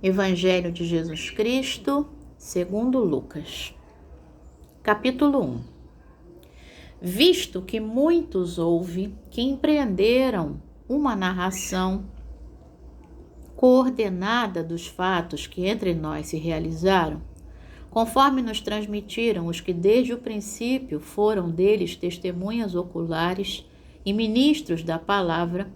Evangelho de Jesus Cristo, segundo Lucas. Capítulo 1. Visto que muitos houve que empreenderam uma narração coordenada dos fatos que entre nós se realizaram, conforme nos transmitiram os que desde o princípio foram deles testemunhas oculares e ministros da palavra,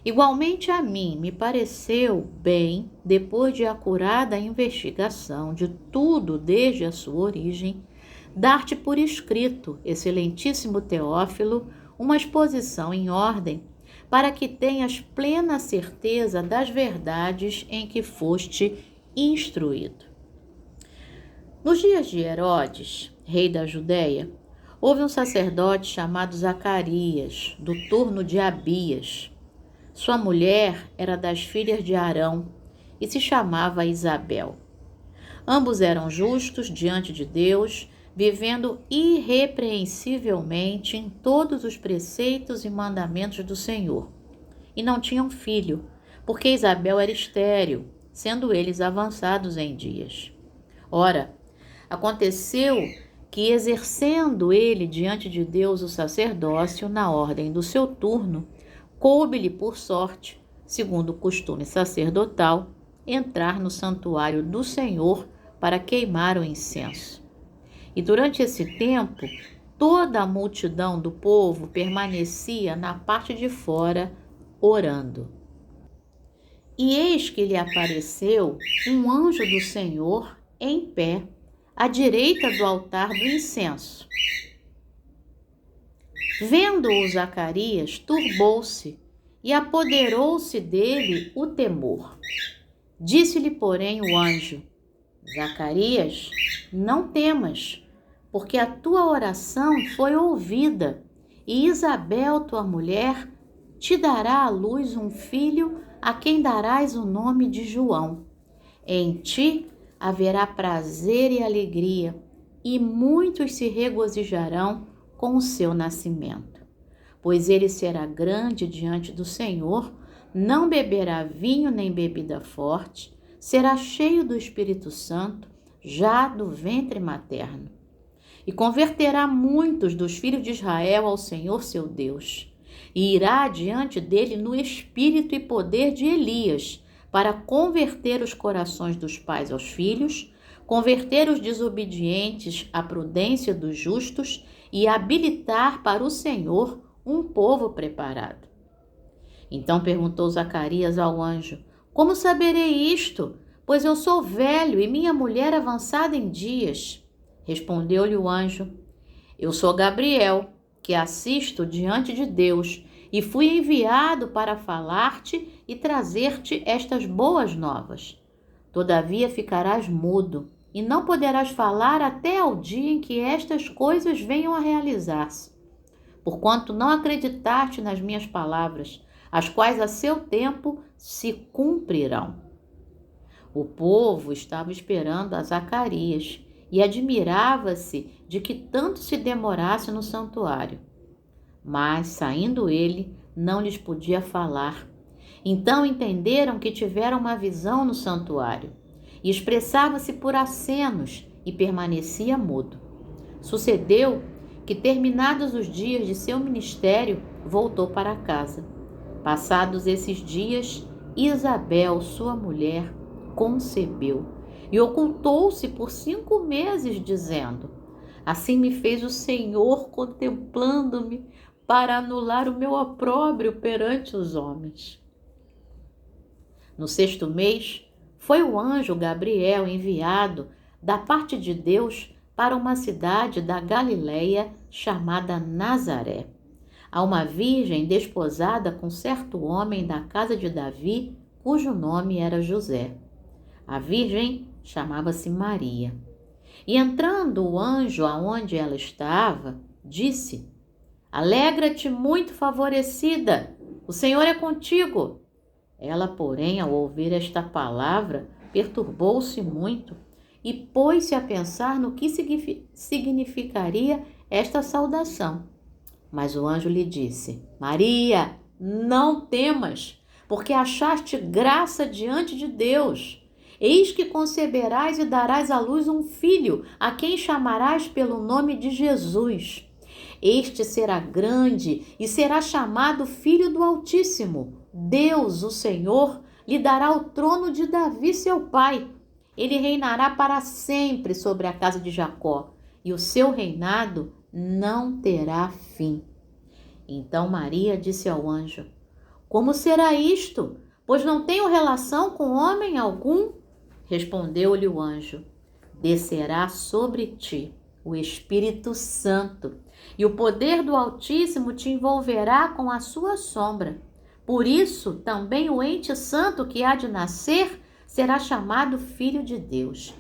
igualmente a mim me pareceu bem, depois de acurada investigação de tudo desde a sua origem, dar-te por escrito, excelentíssimo Teófilo, uma exposição em ordem, para que tenhas plena certeza das verdades em que foste instruído. Nos dias de Herodes, rei da Judéia, houve um sacerdote chamado Zacarias, do turno de Abias. Sua mulher era das filhas de Arão e se chamava Isabel. Ambos eram justos diante de Deus, vivendo irrepreensivelmente em todos os preceitos e mandamentos do Senhor. E não tinham filho, porque Isabel era estéril, sendo eles avançados em dias. Ora, aconteceu que, exercendo ele diante de Deus o sacerdócio na ordem do seu turno, coube-lhe por sorte, segundo o costume sacerdotal, entrar no santuário do Senhor para queimar o incenso. E durante esse tempo, toda a multidão do povo permanecia na parte de fora, orando. E eis que lhe apareceu um anjo do Senhor em pé, à direita do altar do incenso. Vendo-o Zacarias, turbou-se e apoderou-se dele o temor. Disse-lhe, porém, o anjo: Zacarias, não temas, porque a tua oração foi ouvida, e Isabel, tua mulher, te dará à luz um filho, a quem darás o nome de João. Em ti haverá prazer e alegria, e muitos se regozijarão com o seu nascimento. Pois ele será grande diante do Senhor, não beberá vinho nem bebida forte, será cheio do Espírito Santo, já do ventre materno. E converterá muitos dos filhos de Israel ao Senhor seu Deus, e irá diante dele no espírito e poder de Elias, para converter os corações dos pais aos filhos, converter os desobedientes à prudência dos justos e habilitar para o Senhor um povo preparado. Então perguntou Zacarias ao anjo: Como saberei isto? Pois eu sou velho e minha mulher avançada em dias. Respondeu-lhe o anjo: Eu sou Gabriel, que assisto diante de Deus, e fui enviado para falar-te e trazer-te estas boas novas. Todavia ficarás mudo, e não poderás falar até ao dia em que estas coisas venham a realizar-se. Porquanto não acreditaste nas minhas palavras, as quais a seu tempo se cumprirão. O povo estava esperando a Zacarias e admirava-se de que tanto se demorasse no santuário. Mas, saindo ele, não lhes podia falar. Então entenderam que tiveram uma visão no santuário, e expressava-se por acenos e permanecia mudo. Sucedeu que, terminados os dias de seu ministério, voltou para casa. Passados esses dias, Isabel, sua mulher, concebeu e ocultou-se por 5 meses, dizendo: Assim me fez o Senhor, contemplando-me, para anular o meu opróbrio perante os homens. No 6º mês, foi o anjo Gabriel enviado da parte de Deus para uma cidade da Galileia chamada Nazaré, a uma virgem desposada com certo homem da casa de Davi, cujo nome era José. A virgem chamava-se Maria. E entrando o anjo aonde ela estava, disse: Alegra-te, muito favorecida, o Senhor é contigo. Ela, porém, ao ouvir esta palavra, perturbou-se muito e pôs-se a pensar no que significaria esta saudação. Mas o anjo lhe disse: Maria, não temas, porque achaste graça diante de Deus. Eis que conceberás e darás à luz um filho, a quem chamarás pelo nome de Jesus. Este será grande e será chamado Filho do Altíssimo. Deus, o Senhor, lhe dará o trono de Davi, seu pai. Ele reinará para sempre sobre a casa de Jacó, e o seu reinado não terá fim. Então Maria disse ao anjo: Como será isto? Pois não tenho relação com homem algum. Respondeu-lhe o anjo: Descerá sobre ti o Espírito Santo, e o poder do Altíssimo te envolverá com a sua sombra. Por isso, também o ente santo que há de nascer será chamado Filho de Deus.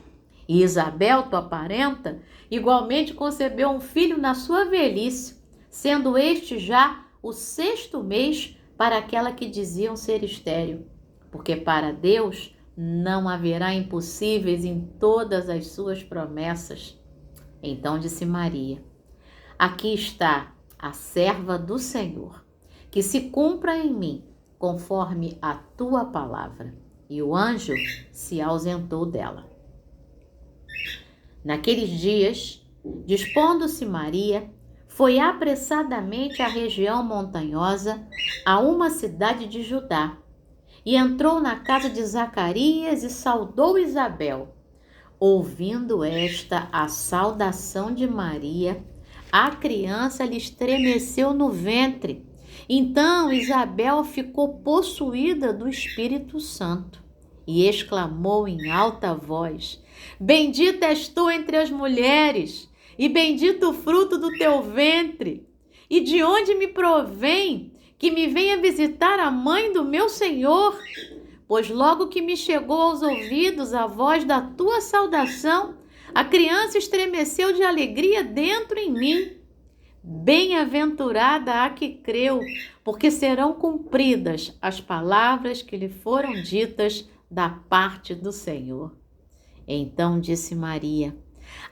E Isabel, tua parenta, igualmente concebeu um filho na sua velhice, sendo este já o 6º mês para aquela que diziam ser estéril, porque para Deus não haverá impossíveis em todas as suas promessas. Então disse Maria: Aqui está a serva do Senhor, que se cumpra em mim conforme a tua palavra. E o anjo se ausentou dela. Naqueles dias, dispondo-se Maria, foi apressadamente à região montanhosa, a uma cidade de Judá, e entrou na casa de Zacarias e saudou Isabel. Ouvindo esta a saudação de Maria, a criança lhe estremeceu no ventre. Então Isabel ficou possuída do Espírito Santo e exclamou em alta voz: Bendita és tu entre as mulheres, e bendito o fruto do teu ventre. E de onde me provém que me venha visitar a mãe do meu Senhor? Pois logo que me chegou aos ouvidos a voz da tua saudação, a criança estremeceu de alegria dentro em mim. Bem-aventurada a que creu, porque serão cumpridas as palavras que lhe foram ditas da parte do Senhor. Então disse Maria: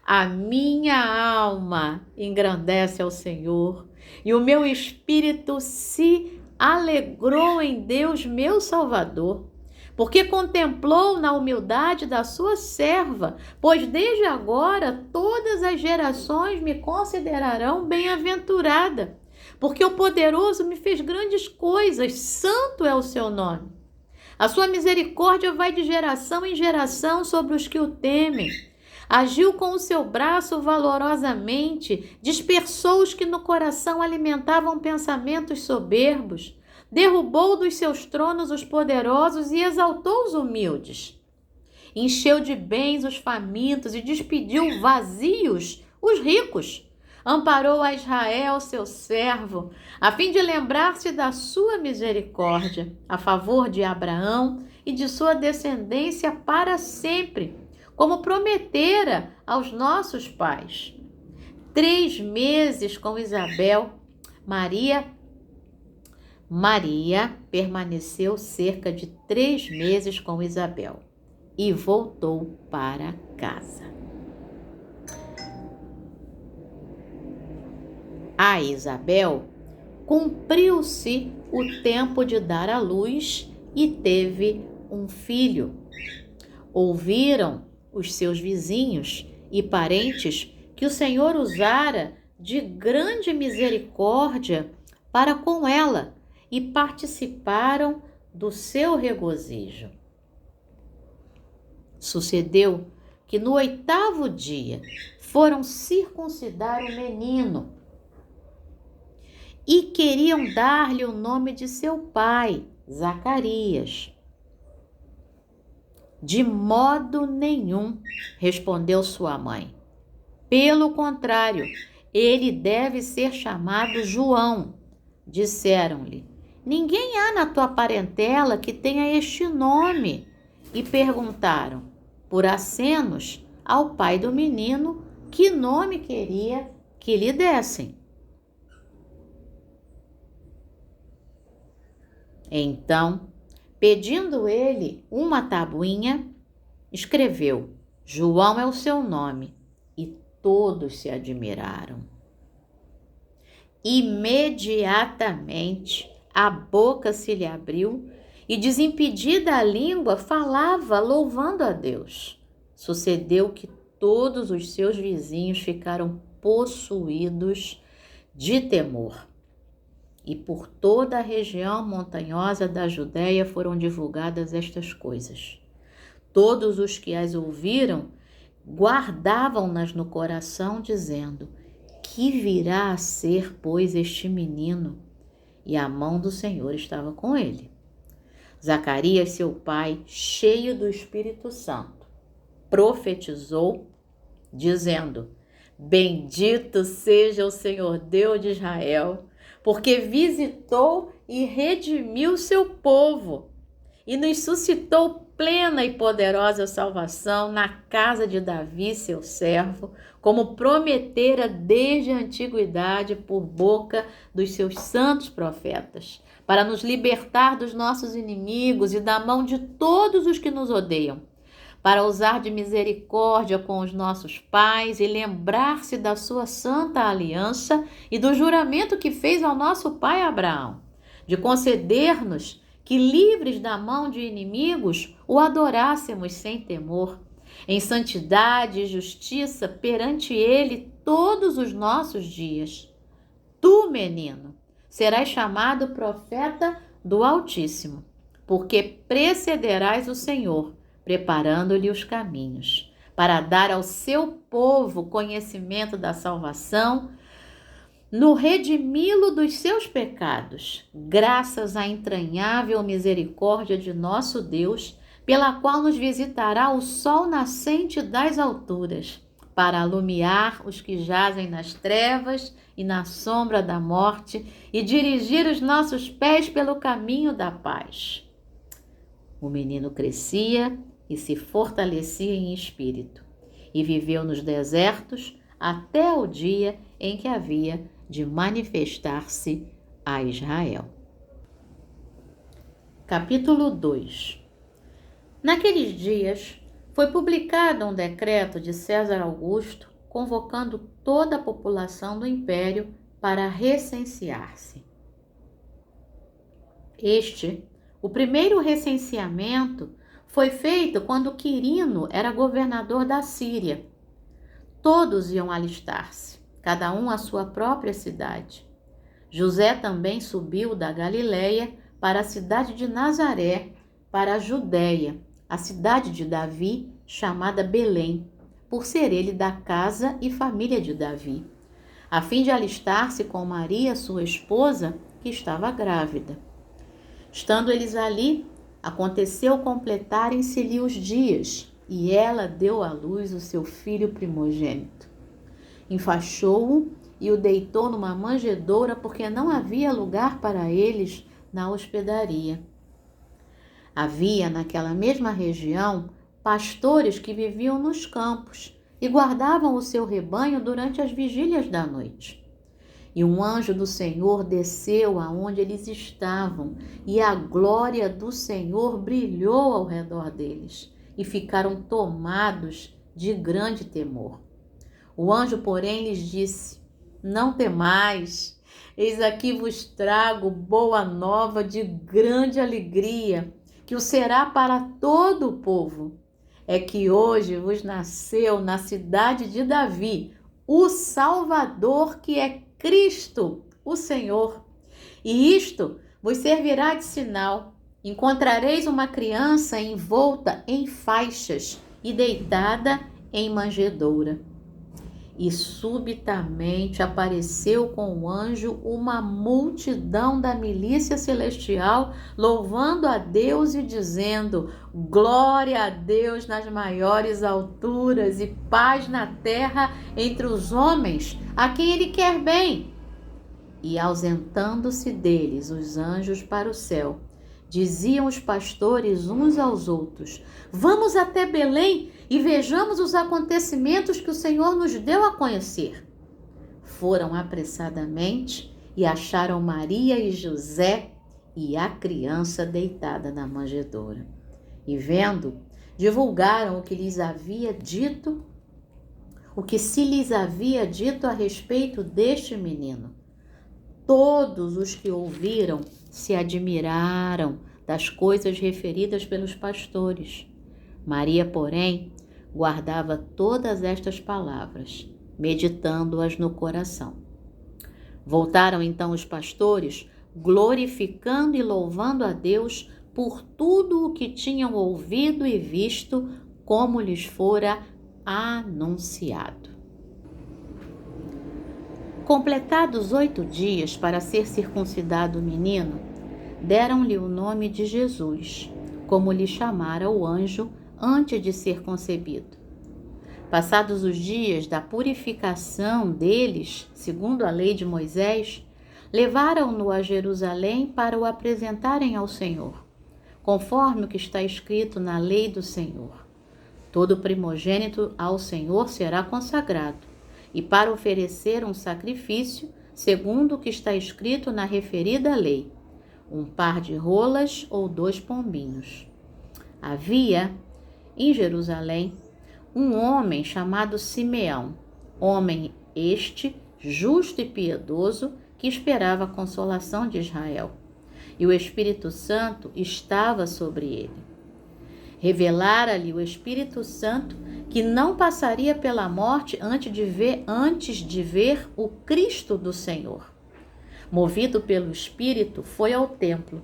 A minha alma engrandece ao Senhor, e o meu espírito se alegrou em Deus, meu Salvador, porque contemplou na humildade da sua serva, pois desde agora todas as gerações me considerarão bem-aventurada, porque o poderoso me fez grandes coisas, santo é o seu nome. A sua misericórdia vai de geração em geração sobre os que o temem. Agiu com o seu braço valorosamente, dispersou os que no coração alimentavam pensamentos soberbos, derrubou dos seus tronos os poderosos e exaltou os humildes. Encheu de bens os famintos e despediu vazios os ricos. Amparou a Israel, seu servo, a fim de lembrar-se da sua misericórdia, a favor de Abraão e de sua descendência para sempre, como prometera aos nossos pais. 3 meses com Isabel, Maria permaneceu cerca de 3 meses com Isabel e voltou para casa. A Isabel cumpriu-se o tempo de dar à luz e teve um filho. Ouviram os seus vizinhos e parentes que o Senhor usara de grande misericórdia para com ela, e participaram do seu regozijo. Sucedeu que no 8º dia foram circuncidar o menino e queriam dar-lhe o nome de seu pai, Zacarias. De modo nenhum, respondeu sua mãe. Pelo contrário, ele deve ser chamado João. Disseram-lhe: Ninguém há na tua parentela que tenha este nome. E perguntaram, por acenos, ao pai do menino que nome queria que lhe dessem. Então, pedindo ele uma tabuinha, escreveu: João é o seu nome. E todos se admiraram. Imediatamente a boca se lhe abriu e, desimpedida a língua, falava louvando a Deus. Sucedeu que todos os seus vizinhos ficaram possuídos de temor. E por toda a região montanhosa da Judéia foram divulgadas estas coisas. Todos os que as ouviram guardavam-nas no coração, dizendo: que virá a ser, pois, este menino? E a mão do Senhor estava com ele. Zacarias, seu pai, cheio do Espírito Santo, profetizou, dizendo: bendito seja o Senhor Deus de Israel, porque visitou e redimiu seu povo e nos suscitou plena e poderosa salvação na casa de Davi, seu servo, como prometera desde a antiguidade por boca dos seus santos profetas, para nos libertar dos nossos inimigos e da mão de todos os que nos odeiam, para usar de misericórdia com os nossos pais e lembrar-se da sua santa aliança e do juramento que fez ao nosso pai Abraão, de conceder-nos que, livres da mão de inimigos, o adorássemos sem temor, em santidade e justiça perante ele todos os nossos dias. Tu, menino, serás chamado profeta do Altíssimo, porque precederás o Senhor, preparando-lhe os caminhos, para dar ao seu povo conhecimento da salvação, no redimi-lo dos seus pecados, graças à entranhável misericórdia de nosso Deus, pela qual nos visitará o sol nascente das alturas, para alumiar os que jazem nas trevas e na sombra da morte e dirigir os nossos pés pelo caminho da paz. O menino crescia e se fortalecia em espírito, e viveu nos desertos até o dia em que havia de manifestar-se a Israel. Capítulo 2. Naqueles dias, foi publicado um decreto de César Augusto convocando toda a população do império para recensear-se. O primeiro recenseamento, foi feito quando Quirino era governador da Síria. Todos iam alistar-se, cada um à sua própria cidade. José também subiu da Galileia para a cidade de Nazaré, para a Judéia, a cidade de Davi, chamada Belém, por ser ele da casa e família de Davi, a fim de alistar-se com Maria, sua esposa, que estava grávida. Estando eles ali, aconteceu completarem-se-lhe os dias, e ela deu à luz o seu filho primogênito. Enfaixou-o e o deitou numa manjedoura, porque não havia lugar para eles na hospedaria. Havia naquela mesma região pastores que viviam nos campos e guardavam o seu rebanho durante as vigílias da noite. E um anjo do Senhor desceu aonde eles estavam, e a glória do Senhor brilhou ao redor deles, e ficaram tomados de grande temor. O anjo, porém, lhes disse: não temais, eis aqui vos trago boa nova de grande alegria, que o será para todo o povo. É que hoje vos nasceu na cidade de Davi o Salvador, que é Cristo, o Senhor. E isto vos servirá de sinal: encontrareis uma criança envolta em faixas e deitada em manjedoura. E subitamente apareceu com o anjo uma multidão da milícia celestial, louvando a Deus e dizendo: glória a Deus nas maiores alturas e paz na terra entre os homens, a quem ele quer bem. E ausentando-se deles os anjos para o céu, diziam os pastores uns aos outros: vamos até Belém e vejamos os acontecimentos que o Senhor nos deu a conhecer. Foram apressadamente e acharam Maria e José e a criança deitada na manjedoura. E vendo, divulgaram o que se lhes havia dito a respeito deste menino. Todos os que ouviram se admiraram das coisas referidas pelos pastores. Maria, porém, guardava todas estas palavras, meditando-as no coração. Voltaram então os pastores, glorificando e louvando a Deus por tudo o que tinham ouvido e visto, como lhes fora anunciado. Completados 8 dias para ser circuncidado o menino, deram-lhe o nome de Jesus, como lhe chamara o anjo antes de ser concebido. Passados os dias da purificação deles, segundo a lei de Moisés, levaram-no a Jerusalém para o apresentarem ao Senhor, conforme o que está escrito na lei do Senhor. Todo primogênito ao Senhor será consagrado, e para oferecer um sacrifício, segundo o que está escrito na referida lei, 1 par de rolas ou 2 pombinhos. Havia, em Jerusalém, um homem chamado Simeão, homem este justo e piedoso, que esperava a consolação de Israel, e o Espírito Santo estava sobre ele. Revelara-lhe o Espírito Santo que não passaria pela morte antes de ver o Cristo do Senhor. Movido pelo Espírito, foi ao templo.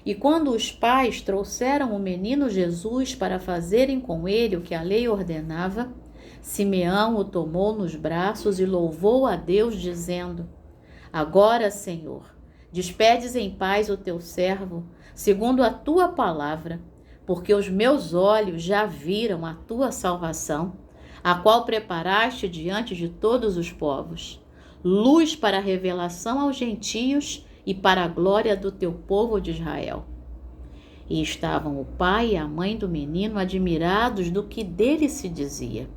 E quando os pais trouxeram o menino Jesus para fazerem com ele o que a lei ordenava, Simeão o tomou nos braços e louvou a Deus, dizendo: Agora, Senhor, despedes em paz o teu servo, segundo a tua palavra, porque os meus olhos já viram a tua salvação, a qual preparaste diante de todos os povos, luz para a revelação aos gentios e para a glória do teu povo de Israel. E estavam o pai e a mãe do menino admirados do que dele se dizia.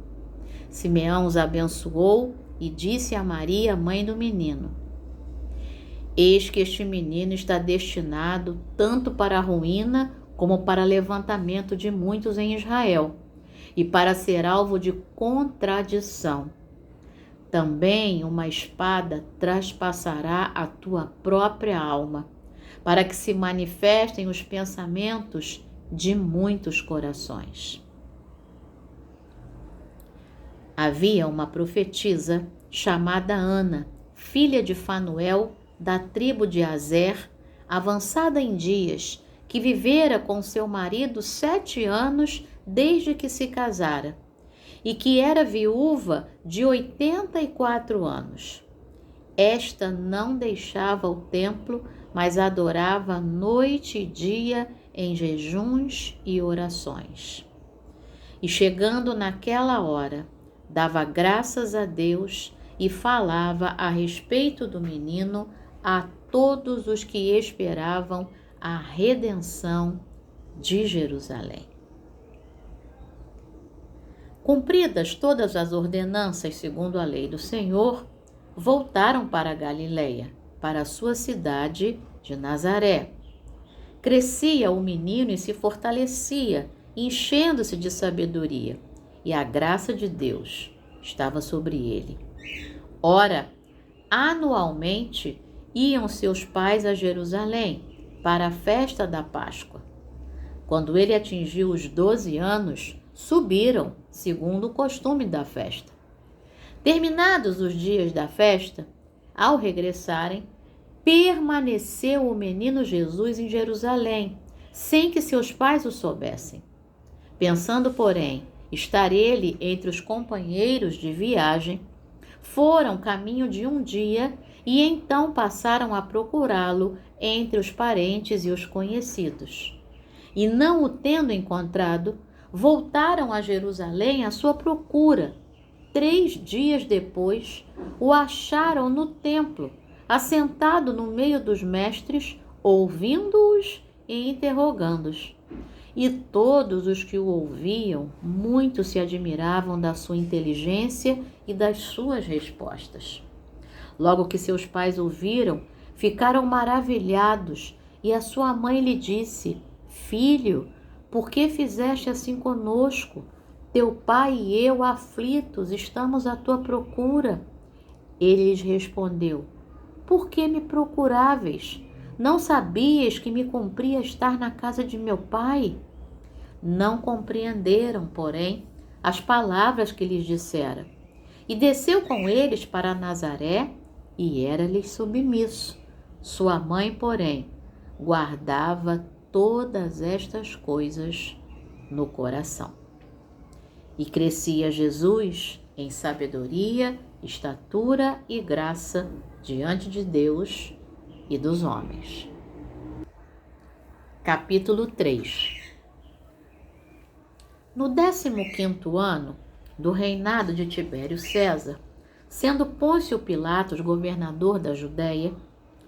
Simeão os abençoou e disse a Maria, mãe do menino: Eis que este menino está destinado tanto para a ruína como para levantamento de muitos em Israel, e para ser alvo de contradição. Também uma espada traspassará a tua própria alma, para que se manifestem os pensamentos de muitos corações. Havia uma profetisa chamada Ana, filha de Fanuel, da tribo de Aser, avançada em dias, que vivera com seu marido 7 anos desde que se casara, e que era viúva de 84 anos. Esta não deixava o templo, mas adorava noite e dia em jejuns e orações. E chegando naquela hora, dava graças a Deus e falava a respeito do menino a todos os que esperavam a redenção de Jerusalém. Cumpridas todas as ordenanças segundo a lei do Senhor, voltaram para a Galileia, para a sua cidade de Nazaré. Crescia o menino e se fortalecia, enchendo-se de sabedoria, e a graça de Deus estava sobre ele. Ora, anualmente iam seus pais a Jerusalém para a festa da Páscoa. Quando ele atingiu os 12 anos, subiram, segundo o costume da festa. Terminados os dias da festa, ao regressarem, permaneceu o menino Jesus em Jerusalém, sem que seus pais o soubessem. Pensando, porém, estar ele entre os companheiros de viagem, foram caminho de um dia e então passaram a procurá-lo entre os parentes e os conhecidos. E não o tendo encontrado, voltaram a Jerusalém à sua procura. 3 dias depois, o acharam no templo, assentado no meio dos mestres, ouvindo-os e interrogando-os. E todos os que o ouviam, muito se admiravam da sua inteligência e das suas respostas. Logo que seus pais ouviram, ficaram maravilhados, e a sua mãe lhe disse: Filho, por que fizeste assim conosco? Teu pai e eu, aflitos, estamos à tua procura. Ele lhes respondeu: Por que me procuráveis? Não sabias que me cumpria estar na casa de meu pai? Não compreenderam, porém, as palavras que lhes dissera. E desceu com eles para Nazaré e era-lhes submisso. Sua mãe, porém, guardava todas estas coisas no coração. E crescia Jesus em sabedoria, estatura e graça diante de Deus e dos homens. Capítulo 3. No 15º ano do reinado de Tibério César, sendo Pôncio Pilatos governador da Judéia,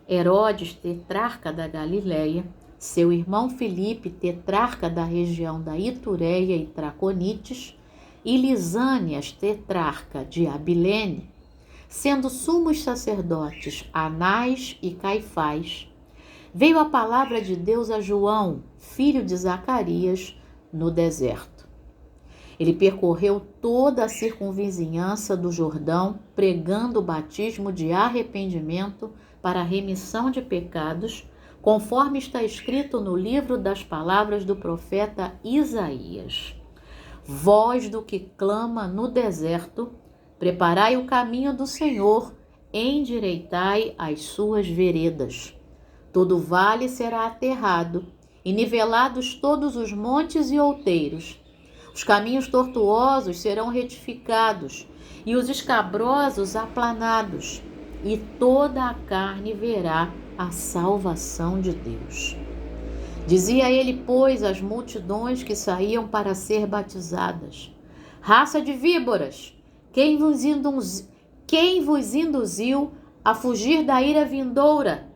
Herodes tetrarca da Galiléia, seu irmão Filipe tetrarca da região da Itureia e Traconites, e Lisânias tetrarca de Abilene, sendo sumos sacerdotes Anás e Caifás, veio a palavra de Deus a João, filho de Zacarias, no deserto. Ele percorreu toda a circunvizinhança do Jordão, pregando o batismo de arrependimento para a remissão de pecados, conforme está escrito no livro das palavras do profeta Isaías. Voz do que clama no deserto, preparai o caminho do Senhor, endireitai as suas veredas. Todo vale será aterrado, e nivelados todos os montes e outeiros. Os caminhos tortuosos serão retificados, e os escabrosos aplanados, e toda a carne verá a salvação de Deus. Dizia ele, pois, às multidões que saíam para ser batizadas: raça de víboras, quem vos induziu a fugir da ira vindoura?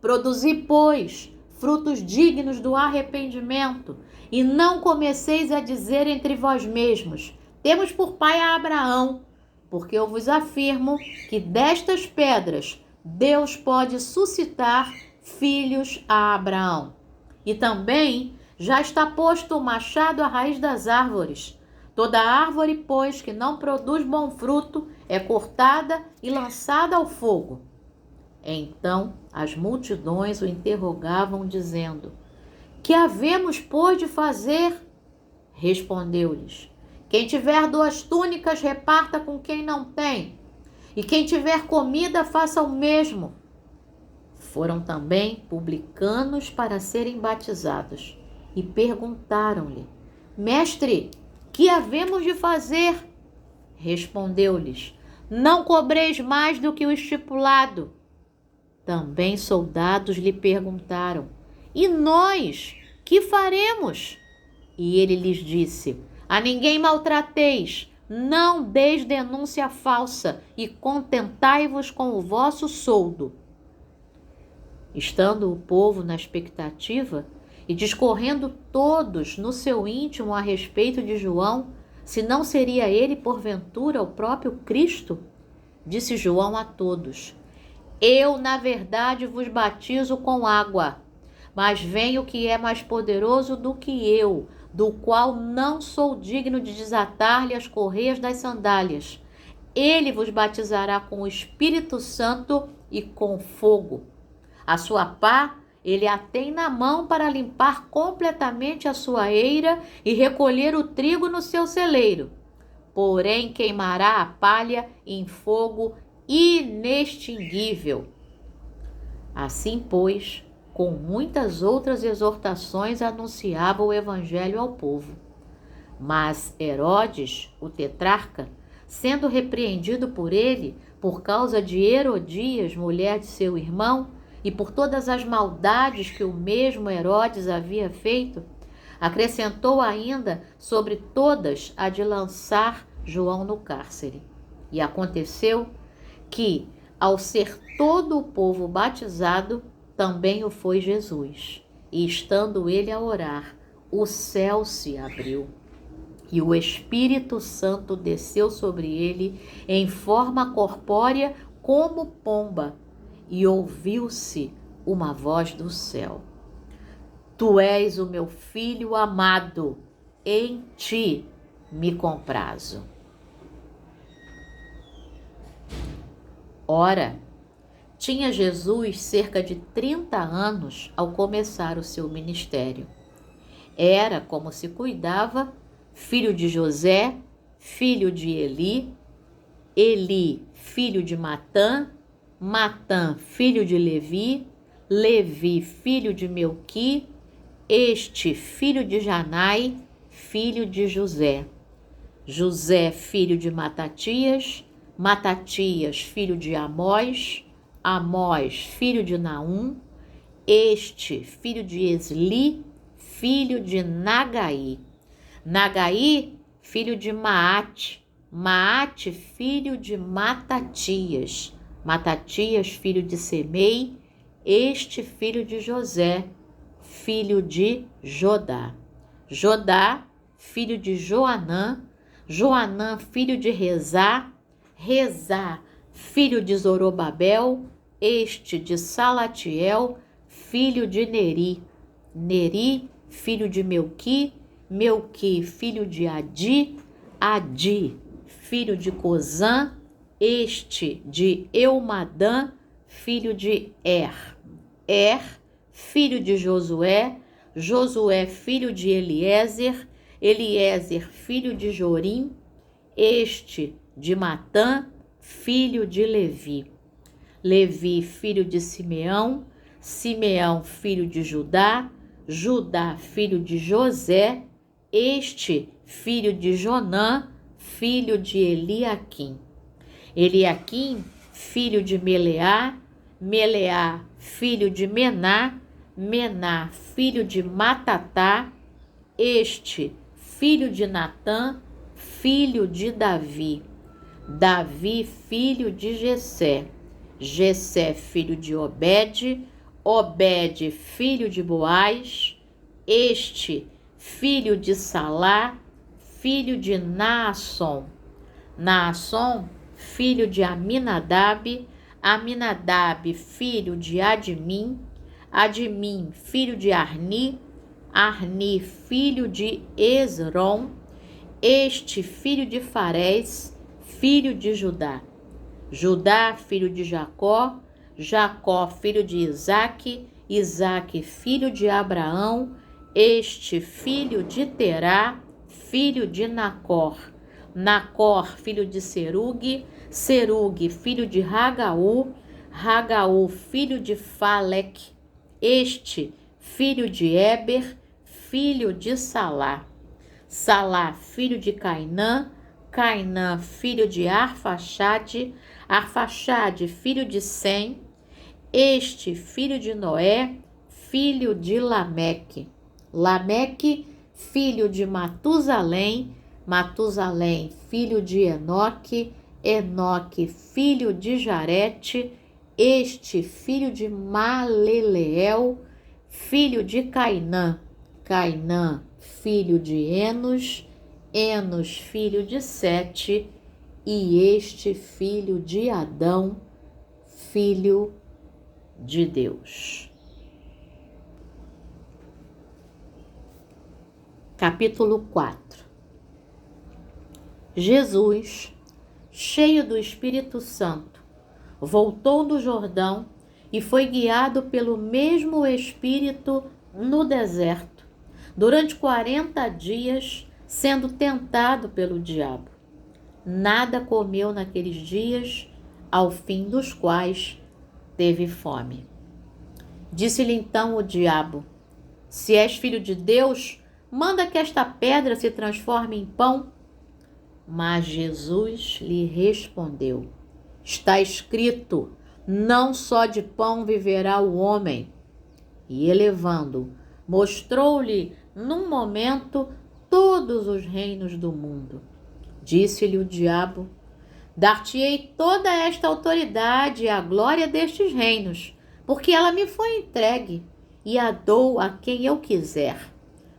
Produzi, pois, frutos dignos do arrependimento, e não comeceis a dizer entre vós mesmos: temos por pai a Abraão, porque eu vos afirmo que destas pedras Deus pode suscitar filhos a Abraão. E também já está posto o machado à raiz das árvores. Toda árvore, pois, que não produz bom fruto, é cortada e lançada ao fogo. Então as multidões o interrogavam, dizendo: que havemos, pois, de fazer? Respondeu-lhes: quem tiver 2 túnicas, reparta com quem não tem, e quem tiver comida, faça o mesmo. Foram também publicanos para serem batizados, e perguntaram-lhe: mestre, que havemos de fazer? Respondeu-lhes: não cobreis mais do que o estipulado. Também soldados lhe perguntaram: e nós, que faremos? E ele lhes disse: a ninguém maltrateis, não deis denúncia falsa, e contentai-vos com o vosso soldo. Estando o povo na expectativa, e discorrendo todos no seu íntimo a respeito de João, se não seria ele, porventura, o próprio Cristo, disse João a todos: eu, na verdade, vos batizo com água, mas vem o que é mais poderoso do que eu, do qual não sou digno de desatar-lhe as correias das sandálias. Ele vos batizará com o Espírito Santo e com fogo. A sua pá ele a tem na mão para limpar completamente a sua eira e recolher o trigo no seu celeiro. Porém queimará a palha em fogo inextinguível. Assim, pois, com muitas outras exortações anunciava o evangelho ao povo. Mas Herodes, o tetrarca, sendo repreendido por ele por causa de Herodias, mulher de seu irmão, e por todas as maldades que o mesmo Herodes havia feito, acrescentou ainda sobre todas a de lançar João no cárcere. E aconteceu que, ao ser todo o povo batizado, também o foi Jesus. E estando ele a orar, o céu se abriu, e o Espírito Santo desceu sobre ele em forma corpórea como pomba, e ouviu-se uma voz do céu: tu és o meu filho amado, em ti me comprazo. Ora, Tinha Jesus cerca de 30 anos ao começar o seu ministério. Era, como se cuidava, filho de José, filho de Eli, Eli, filho de Matã, Matã, filho de Levi, Levi, filho de Melqui, este, filho de Janai, filho de José, José, filho de Matatias, Matatias, filho de Amós, Amós, filho de Naum, este, filho de Esli, filho de Nagai, Nagai, filho de Maate, Maate, filho de Matatias, Matatias, filho de Semei, este, filho de José, filho de Jodá, Jodá, filho de Joanã, Joanã, filho de Rezá, Rezá, filho de Zorobabel, este de Salatiel, filho de Neri, Neri, filho de Melqui, Melqui, filho de Adi, Adi, filho de Cozã, este de Eumadã, filho de Er, filho de Josué, Josué, filho de Eliezer, Eliezer, filho de Jorim, este de Matã, filho de Levi, Levi, filho de Simeão, Simeão, filho de Judá, Judá, filho de José, este, filho de Jonã, filho de Eliaquim, Eliaquim, filho de Meleá, Meleá, filho de Mená, Mená, filho de Matatá, este, filho de Natã, filho de Davi, Davi, filho de Jessé, Jessé, filho de Obed, Obed, filho de Boaz, este, filho de Salá, filho de Naasson, Naasson, filho de Aminadab, Aminadab, filho de Admim, Admim, filho de Arni, Arni, filho de Esrom, este, filho de Farés, filho de Judá, Judá, filho de Jacó, Jacó, filho de Isaque, Isaque, filho de Abraão, este, filho de Terá, filho de Nacor, Nacor, filho de Serugue, Serugue, filho de Ragaú, Ragaú, filho de Faleque, este, filho de Eber, filho de Salá, Salá, filho de Cainã, Cainã, filho de Arfaxade, Arfaxade, filho de Sem, este, filho de Noé, filho de Lameque, Lameque, filho de Matusalém, Matusalém, filho de Enoque, Enoque, filho de Jarete, este, filho de Maleleel, filho de Cainã, Cainã, filho de Enos, Enos, filho de Sete, e este, filho de Adão, filho de Deus. Capítulo 4. Jesus, cheio do Espírito Santo, voltou do Jordão e foi guiado pelo mesmo Espírito no deserto, durante 40 dias, sendo tentado pelo diabo. Nada comeu naqueles dias, ao fim dos quais teve fome. Disse-lhe então o diabo: se és filho de Deus, manda que esta pedra se transforme em pão. Mas Jesus lhe respondeu: está escrito, não só de pão viverá o homem. E elevando, mostrou-lhe num momento todos os reinos do mundo. Disse-lhe o diabo: dar-te-ei toda esta autoridade e a glória destes reinos, porque ela me foi entregue, e a dou a quem eu quiser.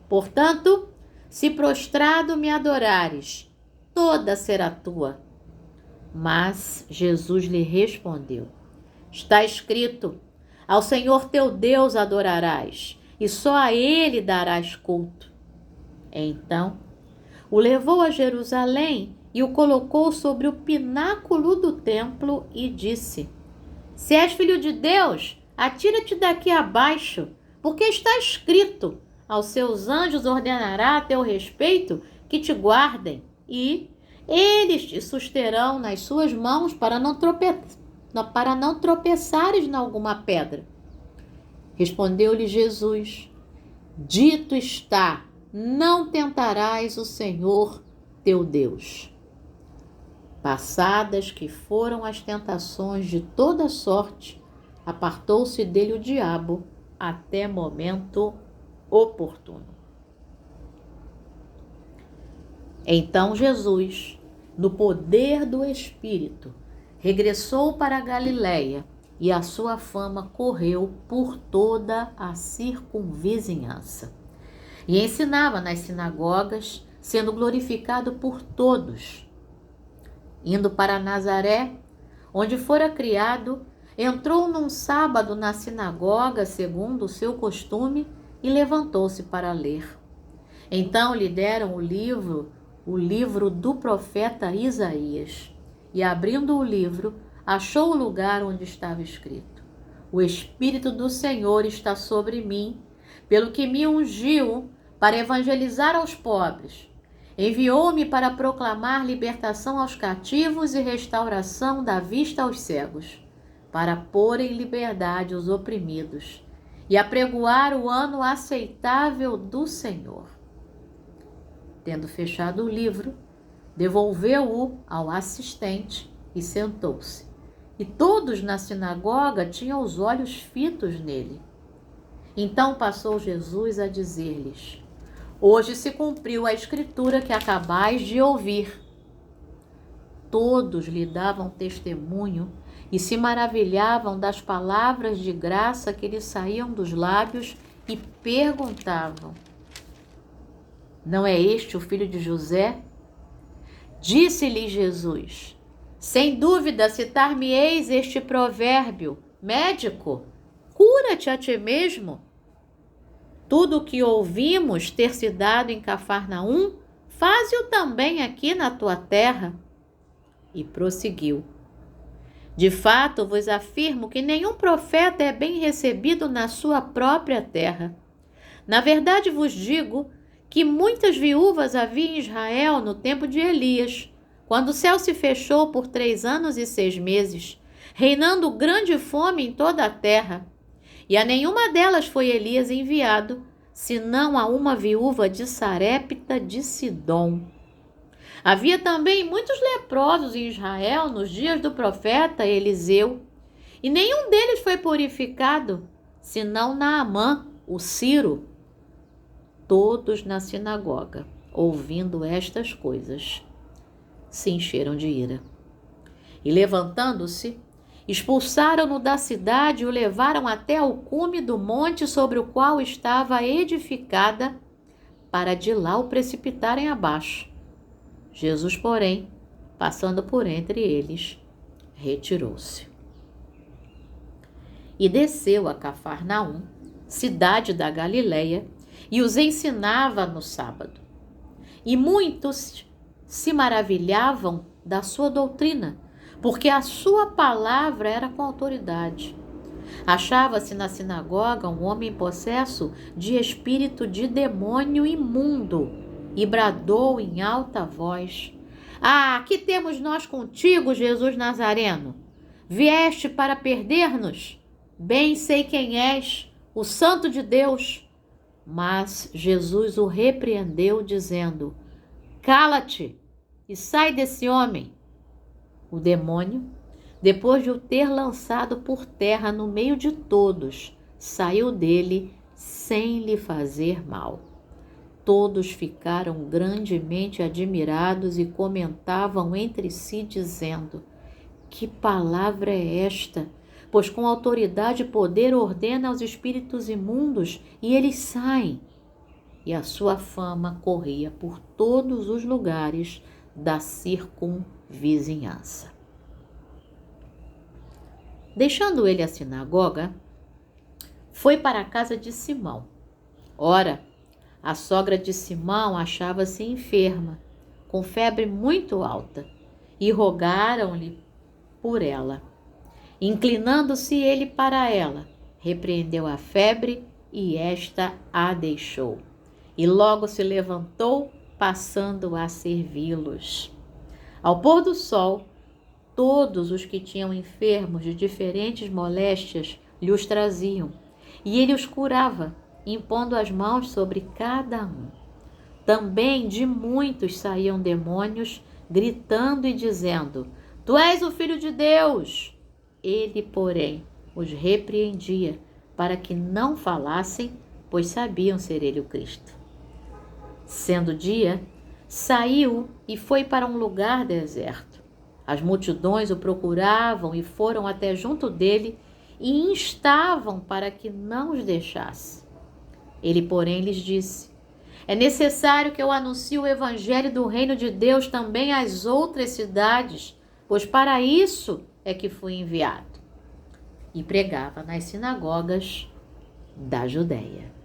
Portanto, se prostrado me adorares, toda será tua. Mas Jesus lhe respondeu: está escrito, ao Senhor teu Deus adorarás, e só a ele darás culto. Então, o levou a Jerusalém e o colocou sobre o pináculo do templo e disse: Se és filho de Deus, atira-te daqui abaixo, porque está escrito: aos seus anjos ordenará a teu respeito que te guardem, e eles te susterão nas suas mãos para não tropeçares em alguma pedra. Respondeu-lhe Jesus: dito está, não tentarás o Senhor teu Deus. Passadas que foram as tentações de toda sorte, apartou-se dele o diabo até momento oportuno. Então Jesus, no poder do Espírito, regressou para a Galiléia e a sua fama correu por toda a circunvizinhança. E ensinava nas sinagogas, sendo glorificado por todos. Indo para Nazaré, onde fora criado, entrou num sábado na sinagoga, segundo o seu costume, e levantou-se para ler. Então lhe deram o livro do profeta Isaías. E abrindo o livro, achou o lugar onde estava escrito: o Espírito do Senhor está sobre mim, pelo que me ungiu para evangelizar aos pobres. Enviou-me para proclamar libertação aos cativos e restauração da vista aos cegos, para pôr em liberdade os oprimidos e apregoar o ano aceitável do Senhor. Tendo fechado o livro, devolveu-o ao assistente e sentou-se. E todos na sinagoga tinham os olhos fitos nele. Então passou Jesus a dizer-lhes: hoje se cumpriu a escritura que acabais de ouvir. Todos lhe davam testemunho e se maravilhavam das palavras de graça que lhe saíam dos lábios e perguntavam: não é este o filho de José? Disse-lhe Jesus: sem dúvida citar-me-eis este provérbio: médico, cura-te a ti mesmo. Tudo o que ouvimos ter se dado em Cafarnaum, faze-o também aqui na tua terra. E prosseguiu: de fato vos afirmo que nenhum profeta é bem recebido na sua própria terra. Na verdade vos digo que muitas viúvas havia em Israel no tempo de Elias, quando o céu se fechou por 3 anos e 6 meses, reinando grande fome em toda a terra. E a nenhuma delas foi Elias enviado, senão a uma viúva de Sarepta de Sidom. Havia também muitos leprosos em Israel nos dias do profeta Eliseu, e nenhum deles foi purificado, senão Naamã, o Ciro. Todos na sinagoga, ouvindo estas coisas, se encheram de ira. E levantando-se, expulsaram-no da cidade e o levaram até ao cume do monte sobre o qual estava edificada, para de lá o precipitarem abaixo. Jesus, porém, passando por entre eles, retirou-se. E desceu a Cafarnaum, cidade da Galiléia, e os ensinava no sábado. E muitos se maravilhavam da sua doutrina, porque a sua palavra era com autoridade. Achava-se na sinagoga um homem possesso de espírito de demônio imundo, e bradou em alta voz: ah, que temos nós contigo, Jesus Nazareno? Vieste para perder-nos? Bem sei quem és, o Santo de Deus. Mas Jesus o repreendeu, dizendo: cala-te e sai desse homem. O demônio, depois de o ter lançado por terra no meio de todos, saiu dele sem lhe fazer mal. Todos ficaram grandemente admirados e comentavam entre si, dizendo: que palavra é esta? Pois com autoridade e poder ordena aos espíritos imundos, e eles saem. E a sua fama corria por todos os lugares da circunvizinhança. Deixando ele a sinagoga, foi para a casa de Simão. Ora, a sogra de Simão achava-se enferma, com febre muito alta, e rogaram-lhe por ela. Inclinando-se ele para ela, repreendeu a febre e esta a deixou. E logo se levantou, passando a servi-los. Ao pôr do sol, todos os que tinham enfermos de diferentes moléstias lhe os traziam, e ele os curava, impondo as mãos sobre cada um. Também de muitos saíam demônios, gritando e dizendo: Tu és o Filho de Deus! Ele, porém, os repreendia, para que não falassem, pois sabiam ser ele o Cristo. Sendo dia, saiu e foi para um lugar deserto. As multidões o procuravam e foram até junto dele e instavam para que não os deixasse. Ele, porém, lhes disse: É necessário que eu anuncie o evangelho do reino de Deus também às outras cidades, pois para isso é que fui enviado. E pregava nas sinagogas da Judéia.